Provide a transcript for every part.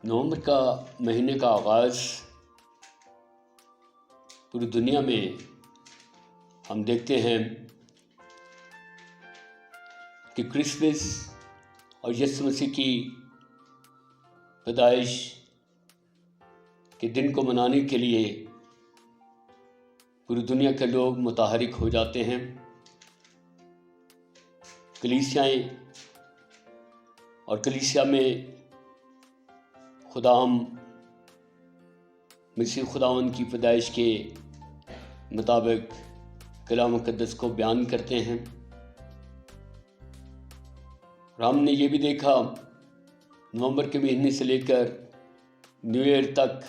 نومبر کا مہینے کا آغاز پوری دنیا میں ہم دیکھتے ہیں کہ کرسمس اور یسوع مسیح کی پیدائش کے دن کو منانے کے لیے پوری دنیا کے لوگ متحرک ہو جاتے ہیں۔ کلیسیائیں اور کلیسیا میں مسیح خداوند کی پیدائش کے مطابق کلام مقدس کو بیان کرتے ہیں۔ اور ہم نے یہ بھی دیکھا نومبر کے مہینے سے لے کر نیو ایئر تک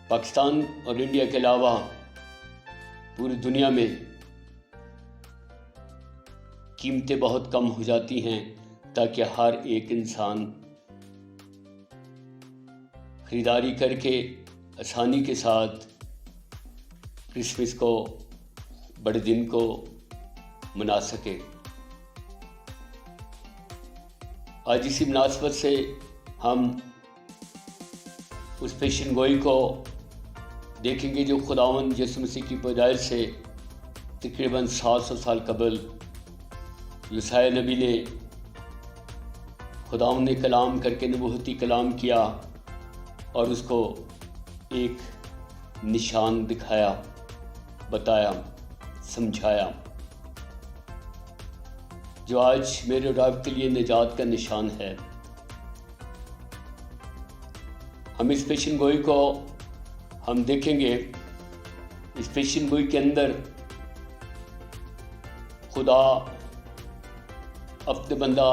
پاکستان اور انڈیا کے علاوہ پوری دنیا میں قیمتیں بہت کم ہو جاتی ہیں تاکہ ہر ایک انسان خریداری کر کے آسانی کے ساتھ کرسمس کو بڑے دن کو منا سکے۔ آج اسی مناسبت سے ہم اس پیشن گوئی کو دیکھیں گے جو خداوند یسوع مسیح کی پیدائش سے تقریباً 700 سال قبل یسایا نبی نے خداوند نے کلام کر کے نبوتی کلام کیا اور اس کو ایک نشان دکھایا، بتایا، سمجھایا، جو آج میرے اور آپ کے لیے نجات کا نشان ہے۔ ہم اس پیشن گوئی کو ہم دیکھیں گے۔ اس پیشن گوئی کے اندر خدا اپنے بندہ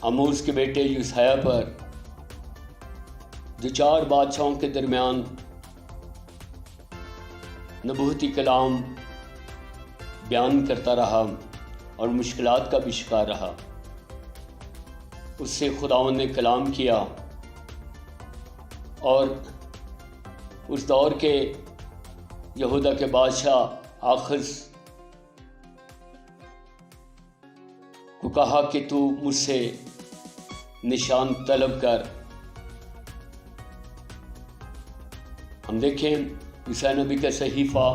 آموز کے بیٹے یسایا پر جو 4 بادشاہوں کے درمیان نبوتی کلام بیان کرتا رہا اور مشکلات کا بھی شکار رہا، اس سے خداوند نے کلام کیا اور اس دور کے یہودا کے بادشاہ آخز کو کہا کہ تو مجھ سے نشان طلب کر۔ ہم دیکھیں یسایا نبی کا صحیفہ،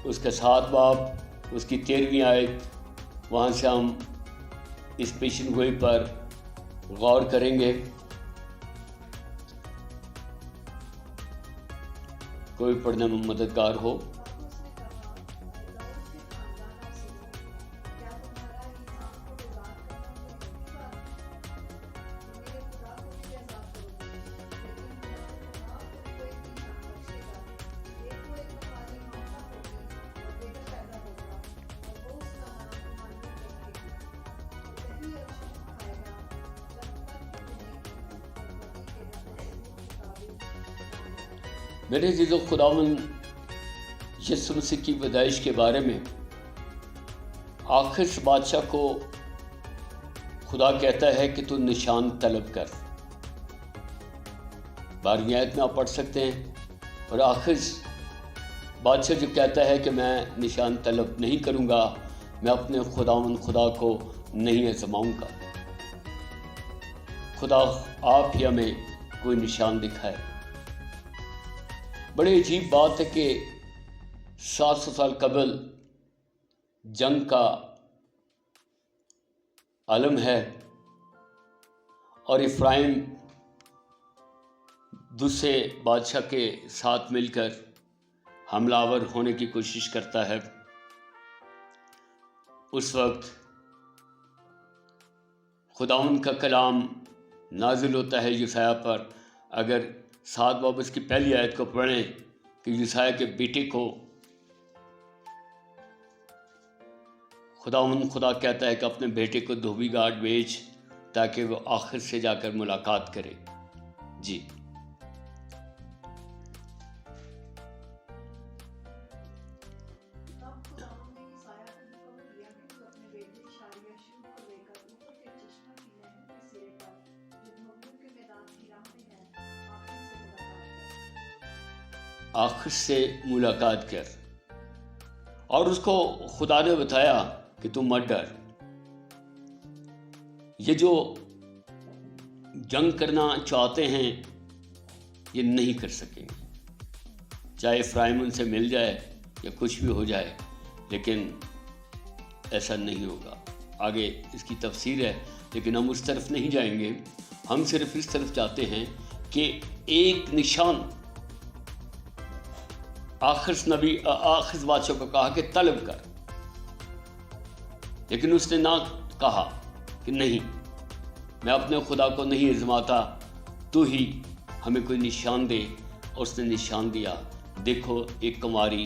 اس کا 7 باب، اس کی 13ویں آیت، وہاں سے ہم اس پیشن گوئی پر غور کریں گے۔ کوئی پڑھنے میں مددگار ہو۔ میرے عزیزو، خداوند یسوع مسیح کی پیدائش کے بارے میں آخر بادشاہ کو خدا کہتا ہے کہ تو نشان طلب کر۔ 12ویں آیت میں آپ پڑھ سکتے ہیں۔ اور آخر بادشاہ جو کہتا ہے کہ میں نشان طلب نہیں کروں گا، میں اپنے خداوند خدا کو نہیں آزماؤں گا، خدا آپ ہی ہمیں کوئی نشان دکھائے۔ بڑے عجیب بات ہے کہ 700 سال قبل جنگ کا عالم ہے اور افرائیم دوسرے بادشاہ کے ساتھ مل کر حملہ آور ہونے کی کوشش کرتا ہے۔ اس وقت خداوند کا کلام نازل ہوتا ہے یسایا پر۔ اگر 7 باب اس کی پہلی آیت کو پڑھیں کہ یسایا کے بیٹے کو خدا کہتا ہے کہ اپنے بیٹے کو دھوبی گھاٹ بھیج تاکہ وہ آخر سے جا کر ملاقات کرے۔ جی آخر سے ملاقات کر، اور اس کو خدا نے بتایا کہ تم مت ڈر، یہ جو جنگ کرنا چاہتے ہیں یہ نہیں کر سکیں گے، چاہے افرایم ان سے مل جائے یا کچھ بھی ہو جائے، لیکن ایسا نہیں ہوگا۔ آگے اس کی تفسیر ہے، لیکن ہم اس طرف نہیں جائیں گے، ہم صرف اس طرف جاتے ہیں کہ ایک نشان آخر بادشاہ کو کہا کہ طلب کر، لیکن اس نے نہ کہا کہ نہیں، میں اپنے خدا کو نہیں آزماتا، تو ہی ہمیں کوئی نشان دے۔ اور اس نے نشان دیا، دیکھو ایک کماری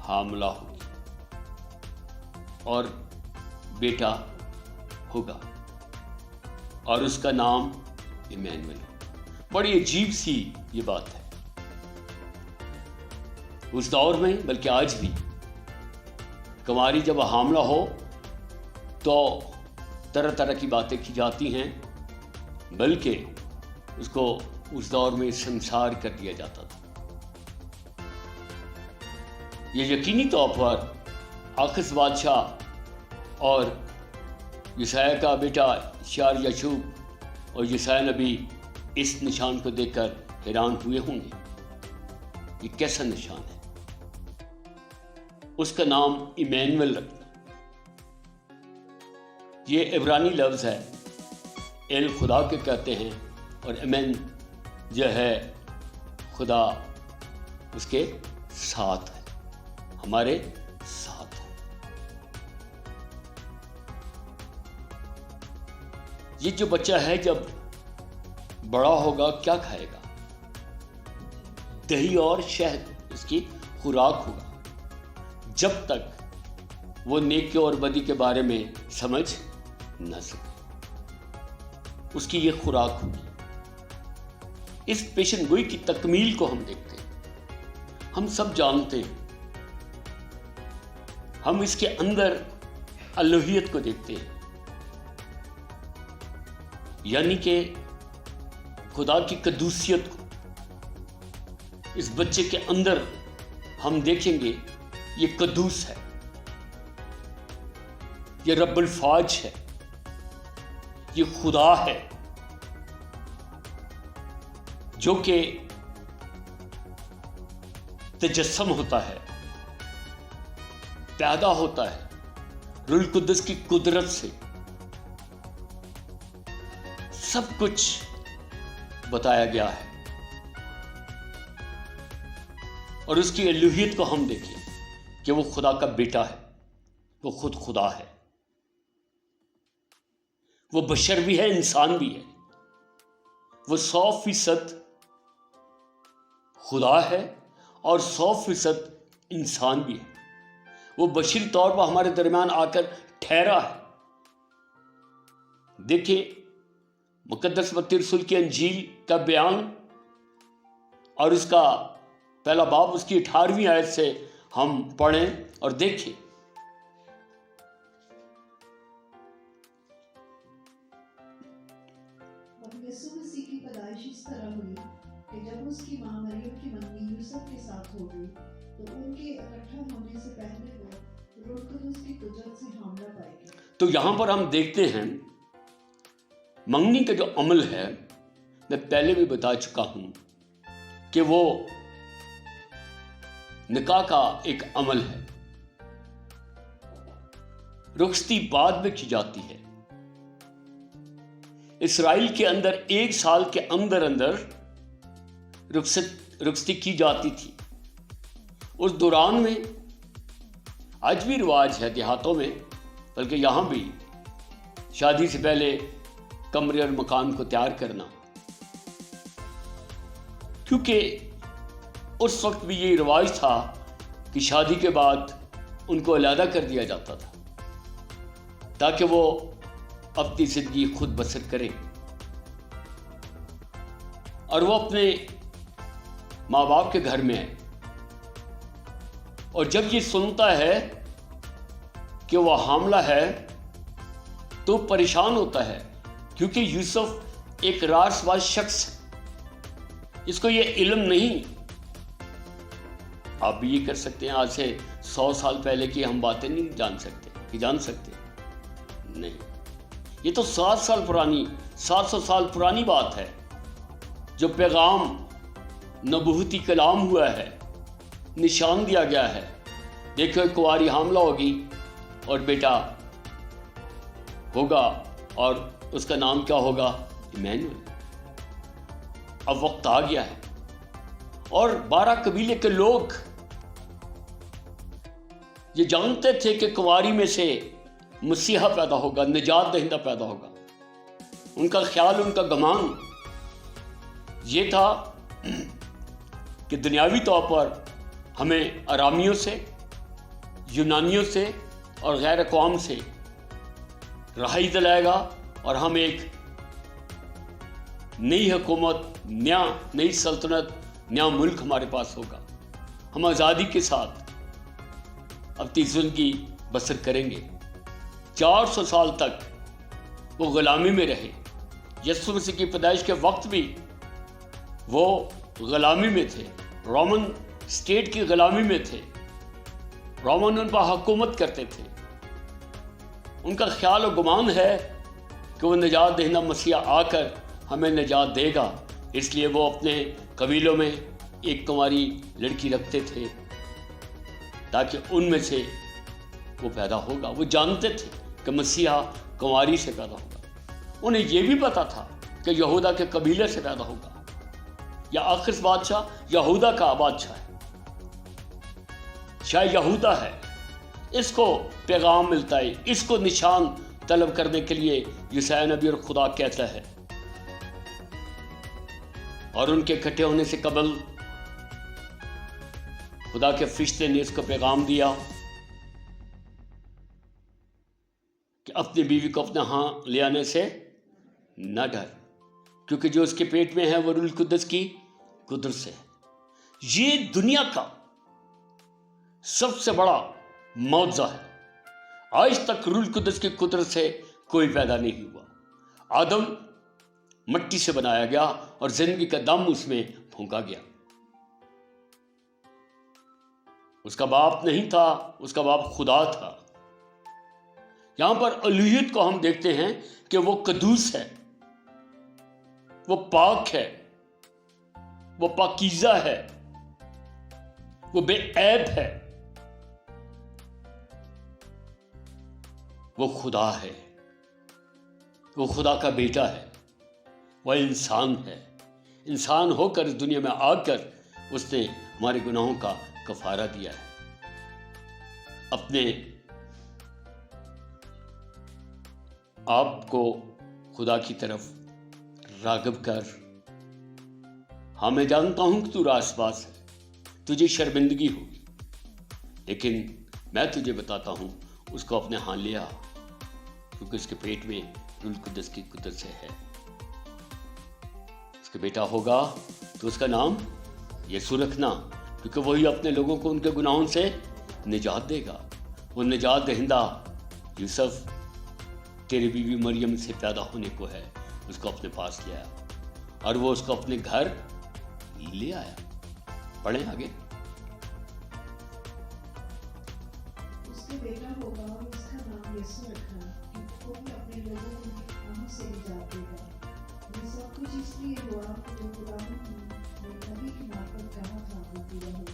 حاملہ ہوگی اور بیٹا ہوگا اور اس کا نام ایمینویل ہوگا۔ بڑی عجیب سی یہ بات ہے اس دور میں، بلکہ آج بھی کماری جب حاملہ ہو تو طرح طرح کی باتیں کی جاتی ہیں، بلکہ اس کو اس دور میں سنسار کر دیا جاتا تھا۔ یہ یقینی طور پر آخس بادشاہ اور یسایہ کا بیٹا شار یشوب اور یسایہ نبی اس نشان کو دیکھ کر حیران ہوئے ہوں گے، یہ کیسا نشان ہے؟ اس کا نام ایمینویل رکھنا۔ یہ عبرانی لفظ ہے، ایل خدا کے کہتے ہیں، اور ایمین جو ہے خدا اس کے ساتھ ہے، ہمارے ساتھ ہے۔ یہ جو بچہ ہے جب بڑا ہوگا کیا کھائے گا؟ دہی اور شہد اس کی خوراک ہوگا، جب تک وہ نیکی اور بدی کے بارے میں سمجھ نہ سکے، اس کی یہ خوراک ہوگی۔ اس پیشن گوئی کی تکمیل کو ہم دیکھتے ہیں، ہم سب جانتے ہیں، ہم اس کے اندر الوہیت کو دیکھتے ہیں، یعنی کہ خدا کی قدوسیت کو اس بچے کے اندر ہم دیکھیں گے۔ یہ قدوس ہے، یہ رب الفاج ہے، یہ خدا ہے جو کہ تجسم ہوتا ہے، پیدا ہوتا ہے روح القدس کی قدرت سے۔ سب کچھ بتایا گیا ہے، اور اس کی الوہیت کو ہم دیکھیں کہ وہ خدا کا بیٹا ہے، وہ خود خدا ہے، وہ بشر بھی ہے، انسان بھی ہے، وہ 100% خدا ہے اور 100% انسان بھی ہے۔ وہ بشری طور پر ہمارے درمیان آ کر ٹھہرا ہے۔ دیکھیں مقدس متی رسول کی انجیل کا بیان اور اس کا پہلا باب، اس کی 18ویں آیت سے ہم پڑھیں اور دیکھیں۔ یسوع مسیح کی پیدائش اس طرح ہوئی کہ جب اس کی ماں مریم کی منگنی یوسف کے ساتھ ہو گئی تو ان کے اکٹھا ہونے سے پہلے وہ روح القدس کی قدرت سے حاملہ پائی گئی۔ تو یہاں پر ہم دیکھتے ہیں منگنی کا جو عمل ہے، میں پہلے بھی بتا چکا ہوں کہ وہ نکاح کا ایک عمل ہے، رخصتی بعد میں کی جاتی ہے۔ اسرائیل کے اندر 1 سال کے اندر اندر رخصتی کی جاتی تھی۔ اس دوران میں آج بھی رواج ہے دیہاتوں میں، بلکہ یہاں بھی شادی سے پہلے کمرے اور مکان کو تیار کرنا، کیونکہ اس وقت بھی یہ رواج تھا کہ شادی کے بعد ان کو علیحدہ کر دیا جاتا تھا تاکہ وہ اپنی زندگی خود بسر کرے، اور وہ اپنے ماں باپ کے گھر میں ہے۔ اور جب یہ سنتا ہے کہ وہ حاملہ ہے تو پریشان ہوتا ہے، کیونکہ یوسف ایک راز باز شخص ہے، اس کو یہ علم نہیں۔ آپ بھی یہ کر سکتے ہیں، آج سے 100 سال پہلے کی ہم باتیں نہیں جان سکتے کہ جان سکتے نہیں۔ یہ تو 700 سال پرانی بات ہے، جو پیغام نبوتی کلام ہوا ہے، نشان دیا گیا ہے۔ دیکھو ایک کنواری حاملہ ہوگی اور بیٹا ہوگا، اور اس کا نام کیا ہوگا؟ ایمینوئل۔ اب وقت آ گیا ہے، اور 12 قبیلے کے لوگ یہ جانتے تھے کہ کنواری میں سے مسیحا پیدا ہوگا، نجات دہندہ پیدا ہوگا۔ ان کا خیال، ان کا گمان یہ تھا کہ دنیاوی طور پر ہمیں ارامیوں سے، یونانیوں سے اور غیر اقوام سے رہائی دلائے گا، اور ہم ایک نئی حکومت، نئی سلطنت، نیا ملک ہمارے پاس ہوگا۔ ہم آزادی کے ساتھ اپنی زندگی بسر کریں گے۔ 400 سال تک وہ غلامی میں رہے۔ یسوع مسیح کی پیدائش کے وقت بھی وہ غلامی میں تھے، رومن اسٹیٹ کی غلامی میں تھے۔ رومن ان پر حکومت کرتے تھے۔ ان کا خیال و گمان ہے کہ وہ نجات دہندہ مسیح آ کر ہمیں نجات دے گا، اس لیے وہ اپنے قبیلوں میں ایک کنواری لڑکی رکھتے تھے تاکہ ان میں سے وہ پیدا ہوگا۔ وہ جانتے تھے کہ مسیحا کنواری سے پیدا ہوگا۔ انہیں یہ بھی پتا تھا کہ یہودا کے قبیلے سے پیدا ہوگا۔ یا آخر بادشاہ یہودا کا بادشاہ ہے، شاید یہودا ہے۔ اس کو پیغام ملتا ہے، اس کو نشان طلب کرنے کے لیے یسوع نبی اور خدا کہتا ہے۔ اور ان کے اکٹھے ہونے سے قبل خدا کے فرشتے نے اس کو پیغام دیا کہ اپنی بیوی کو اپنے ہاں لے آنے سے نہ ڈر، کیونکہ جو اس کے پیٹ میں ہے وہ روح القدس کی قدرت سے ہے۔ یہ دنیا کا سب سے بڑا معجزہ ہے۔ آج تک روح القدس کی قدرت سے کوئی پیدا نہیں ہوا۔ آدم مٹی سے بنایا گیا اور زندگی کا دم اس میں پھونکا گیا۔ اس کا باپ نہیں تھا، اس کا باپ خدا تھا۔ یہاں پر الوہیت کو ہم دیکھتے ہیں کہ وہ قدوس ہے، وہ پاک ہے، وہ پاکیزہ ہے، وہ بے عیب ہے، وہ خدا ہے، وہ خدا کا بیٹا ہے، وہ انسان ہے۔ انسان ہو کر اس دنیا میں آ کر اس نے ہمارے گناہوں کا کفارہ دیا ہے۔ اپنے آپ کو خدا کی طرف راغب کر۔ ہاں میں جانتا ہوں کہ تو راست باز ہے، تجھے شرمندگی ہوگی، لیکن میں تجھے بتاتا ہوں اس کو اپنے ہاں لیا، کیونکہ اس کے پیٹ میں روح القدس کی قدرت سے ہے۔ اس کا بیٹا ہوگا تو اس کا نام یسوع رکھنا، کیونکہ وہی اپنے لوگوں کو ان کے گناہوں سے نجات دے گا۔ وہ نجات دہندہ یوسف تیری بیوی مریم سے پیدا ہونے کو ہے، اس کو اپنے پاس لے آیا اور وہ اس کو اپنے گھر لے آیا۔ پڑھیں آگے۔ اس کا بیٹا ہوگا اور اس کا نام یسوع رکھنا، کیونکہ وہ بھی اپنے لوگوں کو ان کے گناہوں سے نجات دے گا۔ یہ سب کچھ اس لیے ہوا کہ جو خدا نے نبی کی معرفت کہا تھا وہ پورا ہو۔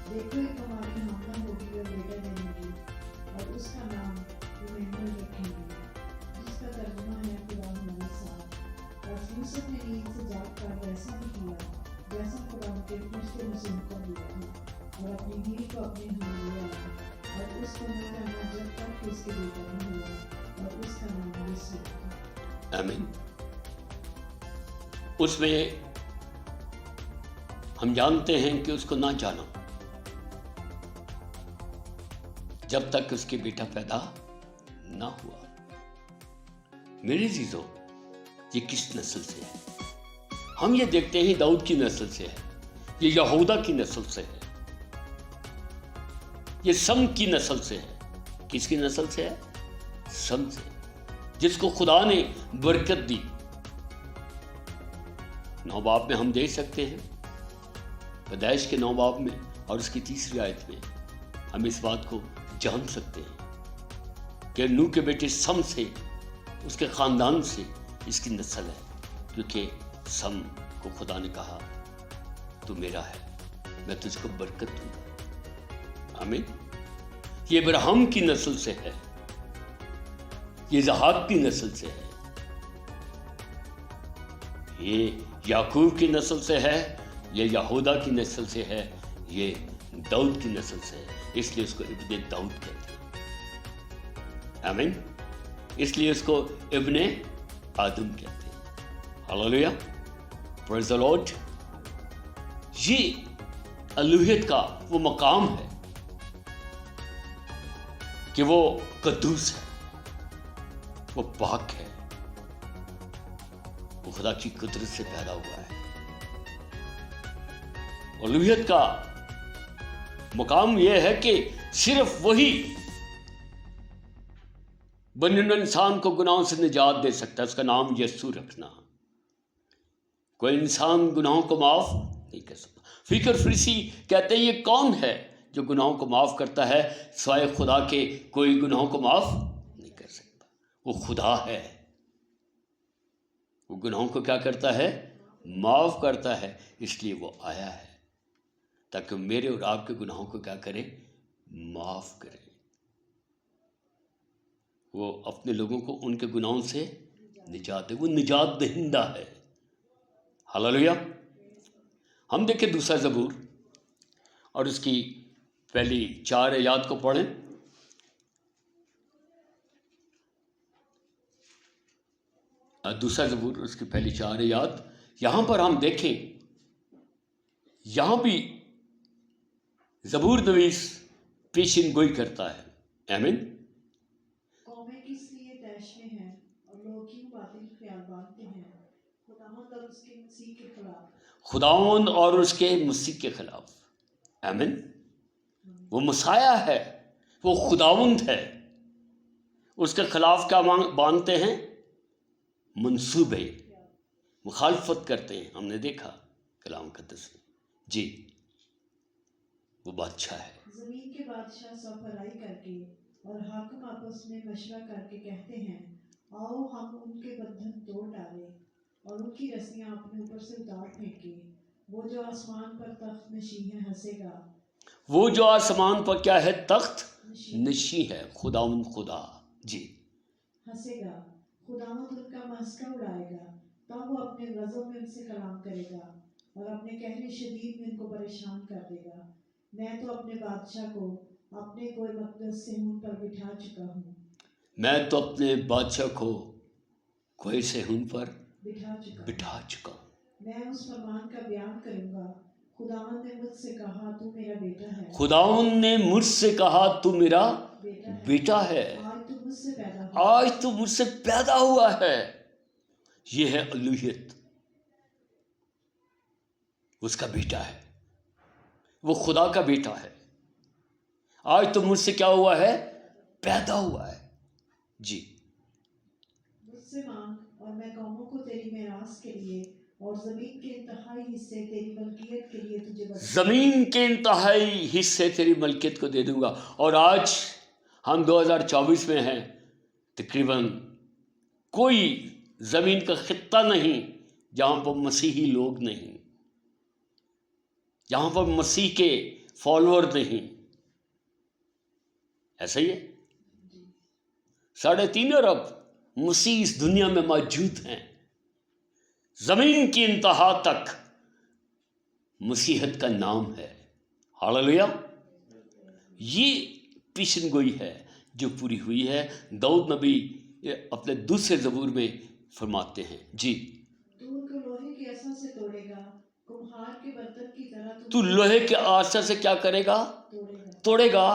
دیکھو ایک ہماری حاملہ ہوگی اور بیٹا جنے گی اور اس کا نام ایمانوئل رکھیں گے، جس کا ترجمہ ہے خدا ہمارے ساتھ۔ اور یوسف نے نیند سے جاگ کر ویسا ہی کیا جیسا خدا کے فرشتے نے سنتا دیا تھا، اور اپنی بیوی کو اپنے ہاں لے آیا اور اس کو نہ کہنا جب تک کہ اس کے بیٹا نہ ہوا، اور اس کا نام یسوع رکھا۔ آمین۔ اس میں ہم جانتے ہیں کہ اس کو نہ جانا جب تک اس کے بیٹا پیدا نہ ہوا۔ میرے عزیزو، یہ کس نسل سے ہے؟ ہم یہ دیکھتے ہیں داؤد کی نسل سے ہے، یہ یہودا کی نسل سے ہے، یہ سم کی نسل سے ہے۔ کس کی نسل سے ہے؟ سم سے، جس کو خدا نے برکت دی۔ 9 باب میں ہم دیکھ سکتے ہیں، پیدائش کے 9 باب میں اور اس کی 3 آیت میں ہم اس بات کو جان سکتے ہیں کہ نوح کے بیٹے سم سے اس کے خاندان سے اس کی نسل ہے، کیونکہ سم کو خدا نے کہا تو میرا ہے، میں تجھ کو برکت دوں گا۔ آمین۔ یہ ابراہیم کی نسل سے ہے، یہ اسحاق کی نسل سے ہے، یہ یعقوب کی نسل سے ہے، یہ یہودا کی نسل سے ہے، یہ داؤد کی نسل سے ہے، اس لیے اس کو ابن داؤد کہتے ہیں۔ آمین۔ اس لیے اس کو ابن آدم کہتے ہیں۔ ہاللیلویا، پریز دی لارڈ۔ یہ الوہیت کا وہ مقام ہے کہ وہ قدوس ہے، وہ پاک ہے، وہ خدا کی قدرت سے پیدا ہوا ہے۔ الوہیت کا مقام یہ ہے کہ صرف وہی بنی نوع انسان کو گناہوں سے نجات دے سکتا ہے، اس کا نام یسوع رکھنا۔ کوئی انسان گناہوں کو معاف نہیں کر سکتا۔ فکر فریسی کہتے ہیں یہ کون ہے جو گناہوں کو معاف کرتا ہے؟ سوائے خدا کے کوئی گناہوں کو معاف نہیں کر سکتا۔ وہ خدا ہے، وہ گناہوں کو کیا کرتا ہے؟ معاف کرتا ہے۔ اس لیے وہ آیا ہے تاکہ میرے اور آپ کے گناہوں کو کیا کرے؟ معاف کرے۔ وہ اپنے لوگوں کو ان کے گناہوں سے نجات دے، وہ نجات دہندہ ہے۔ ہاللیلویا۔ ہم دیکھیں دوسرا زبور اور اس کی پہلی 4 آیات کو پڑھیں۔ دوسرا زبور اس کی پہلی 4 آیات، یہاں پر ہم دیکھیں، یہاں بھی زبور نویس پیشن گوئی کرتا ہے۔ آمین۔ قومیں کس لیے طیش میں ہیں اور لوگ کیوں باطل خیال باندھتے ہیں؟ خداوند اور اس کے مسیح کے خلاف، خداوند اور اس کے مسیح کے خلاف۔ آمین۔ وہ مسیح ہے، وہ خداوند ہے، اس کے خلاف کیا باندھتے ہیں؟ منصوبے، مخالفت کرتے ہیں۔ ہم نے دیکھا کلام مقدس میں۔ جی، وہ بادشاہ ہے۔ زمین کے بادشاہ سوپرائی کر کے اور حاکم آپس میں مشورہ کر کے کہتے ہیں، آؤ ہم ان کے بندھن توڑ ڈالیں اور ان کی رسیاں اپنے اوپر سے اتار پھینکیں۔ وہ جو آسمان پر تخت نشین ہے ہنسے گا، وہ جو آسمان پر کیا ہے؟ تخت نشین ہے، خداوند خدا۔ جی، ہنسے گا، خداوند ان کا مسخرہ اڑائے گا، تب وہ اپنے غضب میں ان سے کلام کرے گا اور اپنے قہر شدید میں ان کو پریشان کر دے گا۔ میں تو اپنے بادشاہ کو اپنے کوہ مقدس صہیون پر بٹھا چکا ہوں، میں تو اپنے بادشاہ کو کوہ صہیون پر بٹھا چکا ہوں۔ میں اس فرمان کا بیان کروں گا، خداوند نے مجھ سے کہا تو میرا بیٹا ہے، خداوند نے مجھ سے کہا تو میرا بیٹا ہے، آج تو مجھ سے پیدا ہوا۔ آج تو مجھ سے پیدا ہوا ہے۔ یہ ہے الوہیت، اس کا بیٹا ہے، وہ خدا کا بیٹا ہے۔ آج تو مجھ سے کیا ہوا ہے؟ پیدا ہوا ہے۔ جی، مجھ سے مانگ اور میں قوموں کو تیری میراث کے لیے اور زمین کے انتہائی حصے تیری ملکیت کے لیے تجھے بخشوں گا۔ زمین کے انتہائی حصے تیری ملکیت کو دے دوں گا۔ اور آج ہم 2024 میں ہیں، تقریباً کوئی زمین کا خطہ نہیں جہاں پر مسیحی لوگ نہیں، جہاں پر مسیح کے فالوور نہیں۔ ایسا ہی ہے، 3.5 ارب مسیح اس دنیا میں موجود ہیں۔ زمین کی انتہا تک مسیحت کا نام ہے۔ ہاللیلویا۔ یہ پیشن گوئی ہے جو پوری ہوئی ہے۔ داؤد نبی اپنے دوسرے زبور میں فرماتے ہیں۔ جی، تو ان کو لوہے کے عصا سے توڑے گا، کمہار کے برتن کی طرح تو لوہے کے آسا سے کیا کرے گا؟ توڑے گا۔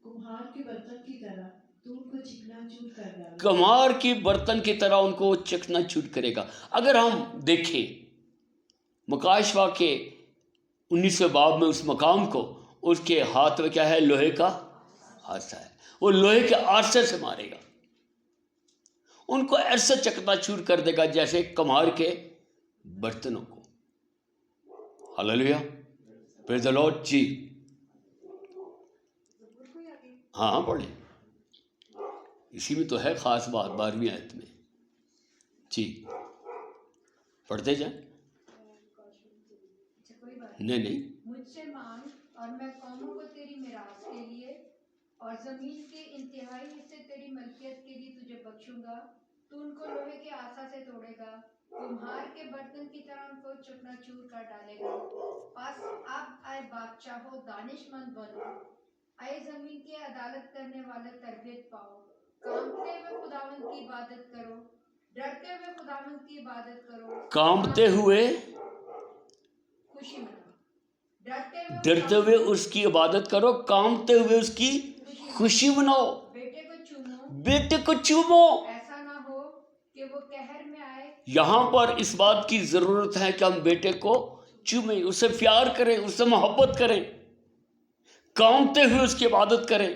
کمہار کے برتن کی طرح تو ان کو چکنا چور کر ڈالے گا۔ کمار کی برتن کی طرح ان کو چکنا چور کرے گا۔ اگر ہم دیکھیں مکاشوہ کے 19ویں باب میں اس مقام کو، اس کے ہاتھ میں کیا ہے؟ لوہے کا آسا ہے۔ وہ لوہے کے آسے سے مارے گا، ان کو ایسا چکنا چور کر دے گا جیسے کمار کے برتنوں کو۔ ہاللیلویا، پریز دی لارڈ۔ جی ہاں پڑھیں، اسی میں تو ہے خاص بات 12ویں آیت میں. جی پڑھتے جائیں. نہیں مجھ سے مانگ اور میں قوموں کو تیری میراث کے لیے اور زمین کے انتہائی حصے تیری ملکیت کے لیے تجھے بخشوں گا. تو ان کو لوہے کے آسا سے توڑے گا, کمہار کے برتن کی طرح ان کو چکنا چور کر ڈالے گا. پس اب اے بادشاہو دانش مند بنو, اے زمین کے عدالت کرنے والے تربیت پاؤ. کانپتے ہوئے خداوند کی عبادت کرو, ڈرتے ہوئے خداوند کی عبادت کرو. کانپتے ہوئے خوشی مناؤ, ڈرتے ڈرتے ہوئے اس کی عبادت کرو, کانپتے ہوئے اس کی خوشی مناؤ. بیٹے کو چومو, بیٹے کو چومو. ایسا نہ ہو کہ وہ قہر میں آئے. یہاں پر اس بات کی ضرورت ہے کہ ہم بیٹے کو چومیں, اسے پیار کریں, اس سے محبت کریں, کانپتے ہوئے اس کی عبادت کریں.